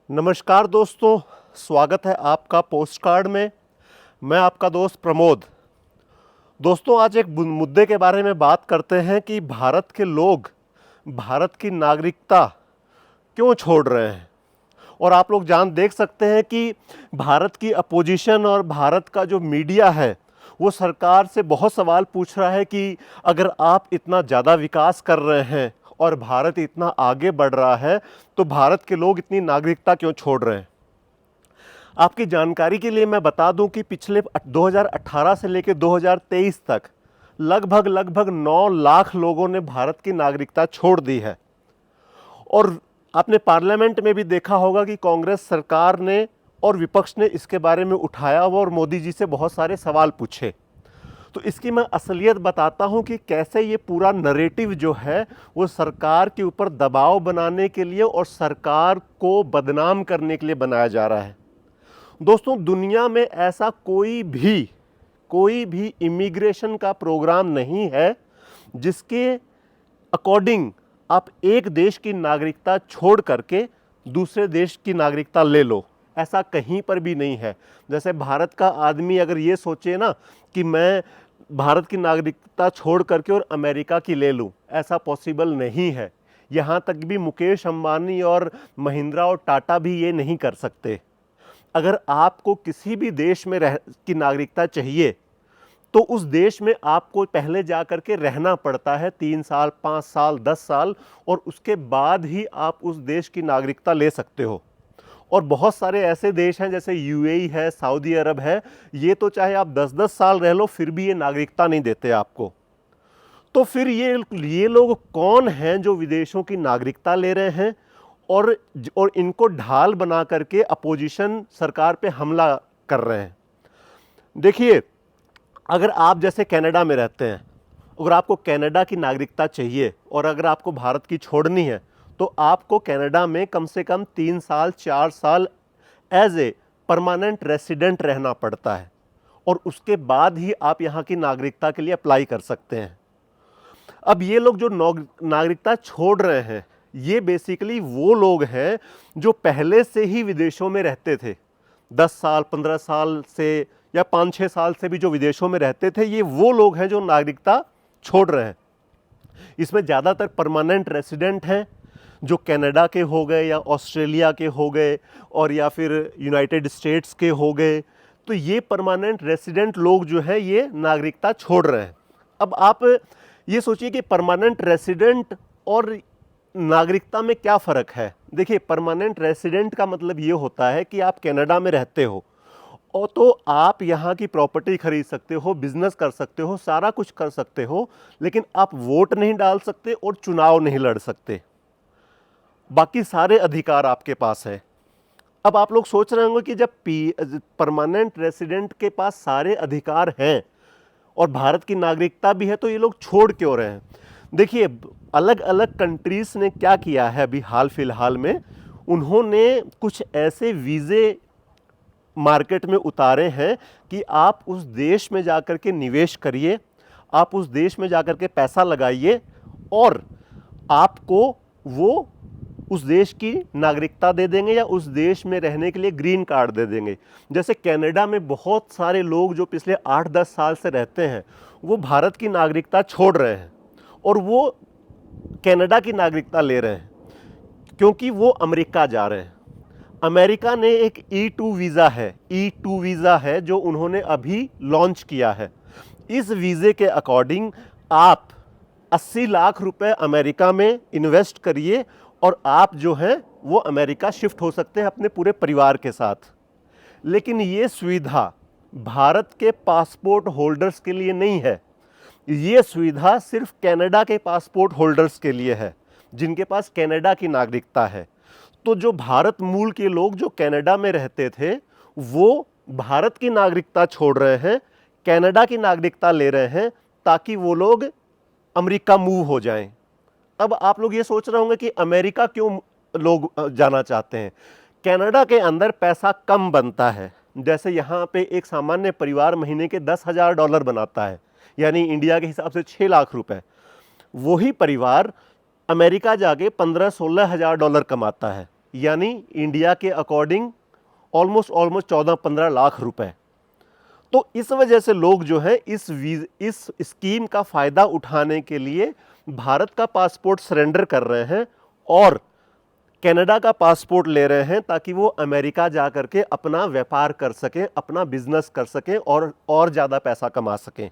नमस्कार दोस्तों, स्वागत है आपका पोस्ट कार्ड में। मैं आपका दोस्त प्रमोद। दोस्तों, आज एक मुद्दे के बारे में बात करते हैं कि भारत के लोग भारत की नागरिकता क्यों छोड़ रहे हैं। और आप लोग देख सकते हैं कि भारत की अपोजिशन और भारत का जो मीडिया है वो सरकार से बहुत सवाल पूछ रहा है कि अगर आप इतना ज़्यादा विकास कर रहे हैं और भारत इतना आगे बढ़ रहा है तो भारत के लोग इतनी नागरिकता क्यों छोड़ रहे हैं। आपकी जानकारी के लिए मैं बता दूं कि पिछले 2018 से लेकर 2023 तक लगभग 9 लाख लोगों ने भारत की नागरिकता छोड़ दी है। और आपने पार्लियामेंट में भी देखा होगा कि कांग्रेस सरकार ने और विपक्ष ने इसके बारे में उठाया हुआ और मोदी जी से बहुत सारे सवाल पूछे। तो इसकी मैं असलियत बताता हूं कि कैसे ये पूरा नरेटिव जो है वो सरकार के ऊपर दबाव बनाने के लिए और सरकार को बदनाम करने के लिए बनाया जा रहा है। दोस्तों, दुनिया में ऐसा कोई भी इमिग्रेशन का प्रोग्राम नहीं है जिसके अकॉर्डिंग आप एक देश की नागरिकता छोड़ करके दूसरे देश की नागरिकता ले लो। ऐसा कहीं पर भी नहीं है। जैसे भारत का आदमी अगर ये सोचे ना कि मैं भारत की नागरिकता छोड़ करके और अमेरिका की ले लूं, ऐसा पॉसिबल नहीं है। यहाँ तक भी मुकेश अंबानी और महिंद्रा और टाटा भी ये नहीं कर सकते। अगर आपको किसी भी देश में की नागरिकता चाहिए तो उस देश में आपको पहले जा कर के रहना पड़ता है 3 साल, 5 साल, 10 साल, और उसके बाद ही आप उस देश की नागरिकता ले सकते हो। और बहुत सारे ऐसे देश हैं जैसे यूएई है, सऊदी अरब है, ये तो चाहे आप 10-10 साल रह लो फिर भी ये नागरिकता नहीं देते आपको। तो फिर ये लोग कौन हैं जो विदेशों की नागरिकता ले रहे हैं और इनको ढाल बना करके अपोजिशन सरकार पे हमला कर रहे हैं। देखिए, अगर आप जैसे कनाडा में रहते हैं, अगर आपको कनाडा की नागरिकता चाहिए और अगर आपको भारत की छोड़नी है तो आपको कनाडा में कम से कम 3 साल 4 साल एज ए परमानेंट रेसिडेंट रहना पड़ता है और उसके बाद ही आप यहाँ की नागरिकता के लिए अप्लाई कर सकते हैं। अब ये लोग जो नागरिकता छोड़ रहे हैं ये बेसिकली वो लोग हैं जो पहले से ही विदेशों में रहते थे, 10 साल 15 साल से या 5-6 साल से भी जो विदेशों में रहते थे, ये वो लोग हैं जो नागरिकता छोड़ रहे हैं। इसमें ज़्यादातर परमानेंट रेसिडेंट हैं जो कनाडा के हो गए या ऑस्ट्रेलिया के हो गए और या फिर यूनाइटेड स्टेट्स के हो गए। तो ये परमानेंट रेसिडेंट लोग जो हैं ये नागरिकता छोड़ रहे हैं। अब आप ये सोचिए कि परमानेंट रेसिडेंट और नागरिकता में क्या फ़र्क है। देखिए, परमानेंट रेसिडेंट का मतलब ये होता है कि आप कनाडा में रहते हो और तो आप यहाँ की प्रॉपर्टी खरीद सकते हो, बिजनेस कर सकते हो, सारा कुछ कर सकते हो, लेकिन आप वोट नहीं डाल सकते और चुनाव नहीं लड़ सकते। बाकी सारे अधिकार आपके पास है। अब आप लोग सोच रहे होंगे कि जब परमानेंट रेसिडेंट के पास सारे अधिकार हैं और भारत की नागरिकता भी है तो ये लोग छोड़ क्यों रहे हैं। देखिए, अलग अलग कंट्रीज ने क्या किया है अभी हाल फिलहाल में, उन्होंने कुछ ऐसे वीज़े मार्केट में उतारे हैं कि आप उस देश में जाकर के निवेश करिए, आप उस देश में जाकर के पैसा लगाइए और आपको वो उस देश की नागरिकता दे देंगे या उस देश में रहने के लिए ग्रीन कार्ड दे देंगे। जैसे कनाडा में बहुत सारे लोग जो पिछले 8-10 साल से रहते हैं वो भारत की नागरिकता छोड़ रहे हैं और वो कनाडा की नागरिकता ले रहे हैं क्योंकि वो अमेरिका जा रहे हैं। अमेरिका ने एक E2 वीज़ा है जो उन्होंने अभी लॉन्च किया है। इस वीज़े के अकॉर्डिंग आप 80 लाख रुपए अमेरिका में इन्वेस्ट करिए और आप जो हैं वो अमेरिका शिफ्ट हो सकते हैं अपने पूरे परिवार के साथ। लेकिन ये सुविधा भारत के पासपोर्ट होल्डर्स के लिए नहीं है। ये सुविधा सिर्फ कनाडा के पासपोर्ट होल्डर्स के लिए है जिनके पास कनाडा की नागरिकता है। तो जो भारत मूल के लोग जो कनाडा में रहते थे वो भारत की नागरिकता छोड़ रहे हैं, कनाडा की नागरिकता ले रहे हैं ताकि वो लोग अमेरिका मूव हो जाएं। अब आप लोग ये सोच रहे होंगे कि अमेरिका क्यों लोग जाना चाहते हैं। कनाडा के अंदर पैसा कम बनता है। जैसे यहाँ पे एक सामान्य परिवार महीने के $10,000 बनाता है, यानी इंडिया के हिसाब से 6 लाख रुपए। वही परिवार अमेरिका जाके $15-16 हज़ार कमाता है। यानी इंडिया के अकॉर्डिंग ऑलमोस्ट 14-15 लाख रुपए। तो इस वजह से लोग जो है इस स्कीम का फायदा उठाने के लिए भारत का पासपोर्ट सरेंडर कर रहे हैं और कनाडा का पासपोर्ट ले रहे हैं, ताकि वो अमेरिका जा करके अपना व्यापार कर सकें, अपना बिजनेस कर सकें और ज़्यादा पैसा कमा सकें।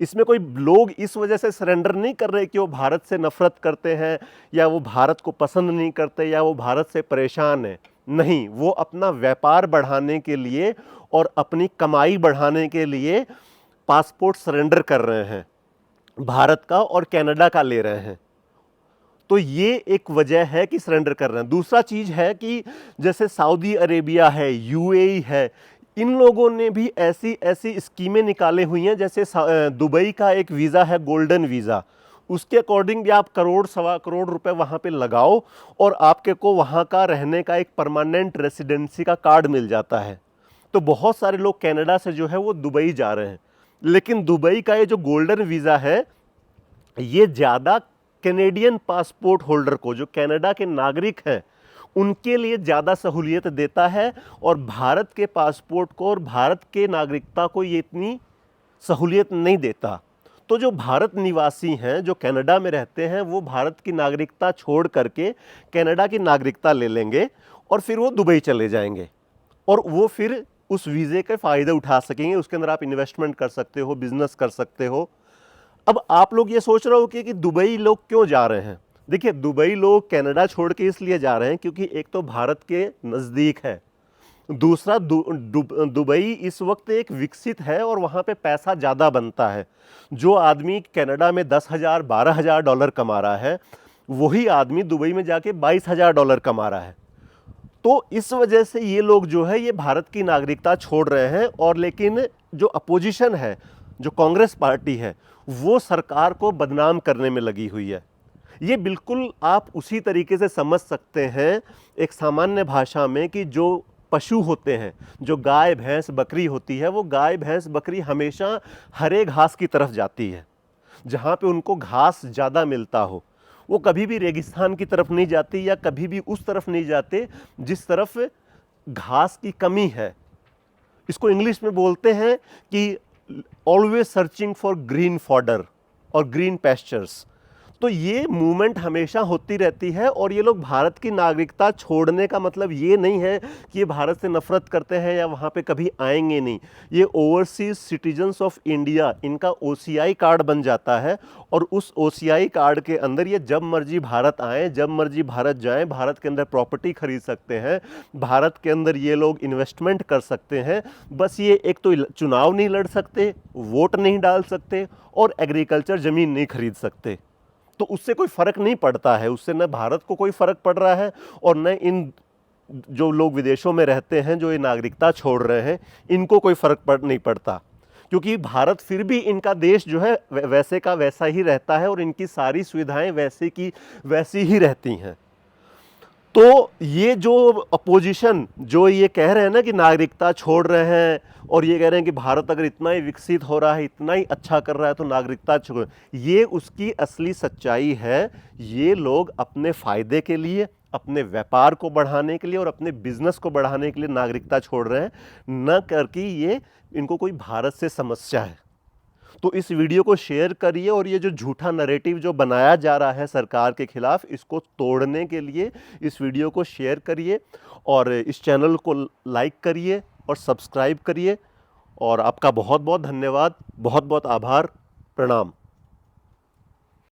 इसमें कोई लोग इस वजह से सरेंडर नहीं कर रहे कि वो भारत से नफरत करते हैं या वो भारत को पसंद नहीं करते या वो भारत से परेशान है। नहीं, वो अपना व्यापार बढ़ाने के लिए और अपनी कमाई बढ़ाने के लिए पासपोर्ट सरेंडर कर रहे हैं, भारत का और कनाडा का ले रहे हैं। तो ये एक वजह है कि सरेंडर कर रहे हैं। दूसरा चीज़ है कि जैसे सऊदी अरेबिया है, यूएई है, इन लोगों ने भी ऐसी ऐसी स्कीमें निकाले हुई हैं। जैसे दुबई का एक वीज़ा है, गोल्डन वीज़ा, उसके अकॉर्डिंग भी आप करोड़ सवा करोड़ रुपए वहाँ पे लगाओ और आपके को वहाँ का रहने का एक परमानेंट रेसिडेंसी का कार्ड मिल जाता है। तो बहुत सारे लोग कनाडा से जो है वो दुबई जा रहे हैं। लेकिन दुबई का ये जो गोल्डन वीज़ा है, ये ज़्यादा कैनेडियन पासपोर्ट होल्डर को, जो कनाडा के नागरिक हैं, उनके लिए ज़्यादा सहूलियत देता है और भारत के पासपोर्ट को और भारत के नागरिकता को ये इतनी सहूलियत नहीं देता। तो जो भारत निवासी हैं, जो कनाडा में रहते हैं, वो भारत की नागरिकता छोड़ करके कनाडा की नागरिकता ले लेंगे और फिर वो दुबई चले जाएंगे और वो फिर उस वीज़े के फ़ायदे उठा सकेंगे। उसके अंदर आप इन्वेस्टमेंट कर सकते हो, बिजनेस कर सकते हो। अब आप लोग ये सोच रहे हो कि दुबई लोग क्यों जा रहे हैं। देखिए, दुबई लोग कनाडा छोड़ के इसलिए जा रहे हैं क्योंकि एक तो भारत के नज़दीक है, दूसरा दुबई इस वक्त एक विकसित है और वहाँ पे पैसा ज़्यादा बनता है। जो आदमी कनाडा में 10,000 12,000 डॉलर कमा रहा है, वही आदमी दुबई में जाके 22,000 डॉलर कमा रहा है। तो इस वजह से ये लोग जो है ये भारत की नागरिकता छोड़ रहे हैं। और लेकिन जो अपोजिशन है, जो कांग्रेस पार्टी है, वो सरकार को बदनाम करने में लगी हुई है। ये बिल्कुल आप उसी तरीके से समझ सकते हैं एक सामान्य भाषा में कि जो पशु होते हैं, जो गाय भैंस बकरी होती है, वो गाय भैंस बकरी हमेशा हरे घास की तरफ जाती है, जहाँ पे उनको घास ज़्यादा मिलता हो। वो कभी भी रेगिस्तान की तरफ नहीं जाती या कभी भी उस तरफ नहीं जाते जिस तरफ घास की कमी है। इसको इंग्लिश में बोलते हैं कि always searching for green fodder और ग्रीन पैस्चर्स। तो ये मूवमेंट हमेशा होती रहती है और ये लोग भारत की नागरिकता छोड़ने का मतलब ये नहीं है कि ये भारत से नफरत करते हैं या वहाँ पे कभी आएंगे नहीं। ये ओवरसीज सिटीजन्स ऑफ इंडिया, इनका ओसीआई कार्ड बन जाता है और उस ओसीआई कार्ड के अंदर ये जब मर्जी भारत आएँ, जब मर्जी भारत जाएँ, भारत के अंदर प्रॉपर्टी खरीद सकते हैं, भारत के अंदर ये लोग इन्वेस्टमेंट कर सकते हैं। बस ये एक तो चुनाव नहीं लड़ सकते, वोट नहीं डाल सकते और एग्रीकल्चर ज़मीन नहीं खरीद सकते। तो उससे कोई फ़र्क नहीं पड़ता है, उससे न भारत को कोई फ़र्क पड़ रहा है और न इन जो लोग विदेशों में रहते हैं, जो ये नागरिकता छोड़ रहे हैं, इनको कोई फ़र्क नहीं पड़ता, क्योंकि भारत फिर भी इनका देश जो है वैसे का वैसा ही रहता है और इनकी सारी सुविधाएं वैसे की वैसी ही रहती हैं। तो ये जो अपोजिशन जो ये कह रहे हैं ना कि नागरिकता छोड़ रहे हैं और ये कह रहे हैं कि भारत अगर इतना ही विकसित हो रहा है, इतना ही अच्छा कर रहा है तो नागरिकता छोड़, ये उसकी असली सच्चाई है। ये लोग अपने फ़ायदे के लिए, अपने व्यापार को बढ़ाने के लिए और अपने बिजनेस को बढ़ाने के लिए नागरिकता छोड़ रहे हैं, न करके ये इनको कोई भारत से समस्या है। तो इस वीडियो को शेयर करिए और ये जो झूठा नैरेटिव जो बनाया जा रहा है सरकार के खिलाफ, इसको तोड़ने के लिए इस वीडियो को शेयर करिए और इस चैनल को लाइक करिए और सब्सक्राइब करिए। और आपका बहुत बहुत धन्यवाद, बहुत बहुत आभार, प्रणाम।